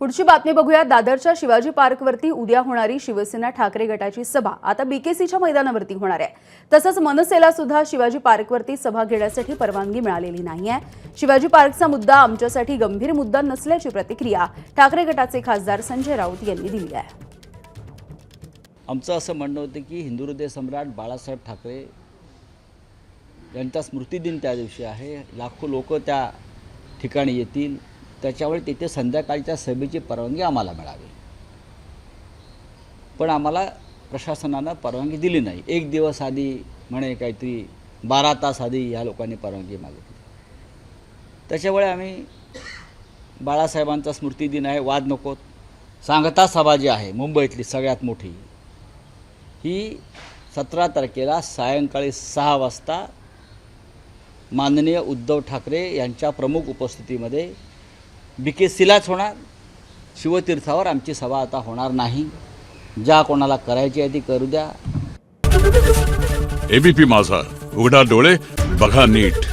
पुढची बातमी बघूया। दादरच्या शिवाजी पार्कवरती उद्या होणारी शिवसेना ठाकरे गटाची सभा आता बीकेसीच्या मैदानावरती होणार आहे। तसंच मनसेला सुद्धा शिवाजी पार्कवरती सभा घेण्यासाठी परवानगी मिळालेली नाहीये। शिवाजी पार्कचा मुद्दा आमच्यासाठी गंभीर मुद्दा नसल्याची प्रतिक्रिया ठाकरे गटाचे खासदार संजय राऊत यांनी दिली आहे। आमचं असं म्हणणं होतं की हिंदू हृदय सम्राट बाळासाहेब ठाकरे यांचा स्मृतिदिन त्या दिवशी आहे। लाखो लोक त्या ठिकाणी येतील, त्याच्यामुळे तिथे संध्याकाळच्या सभेची परवानगी आम्हाला मिळावी। पण आम्हाला प्रशासनानं परवानगी दिली नाही। एक दिवस आधी म्हणे काहीतरी 12 तास आधी या लोकांनी परवानगी मागितली। त्याच्यामुळे आम्ही बाळासाहेबांचा स्मृतिदिन आहे, वाद नकोत। सांगता सभा जी आहे मुंबईतली सगळ्यात मोठी, ही 17 तारखेला सायंकाळी 6 वाजता माननीय उद्धव ठाकरे यांच्या प्रमुख उपस्थितीमध्ये बीकेसीलाच होणार। शिवतीर्थावर आमची सभा आता होणार नाही। ज्या कोणाला करायची आहे ती करू द्या। एबीपी माझा, उघडा डोळे बघा नीट।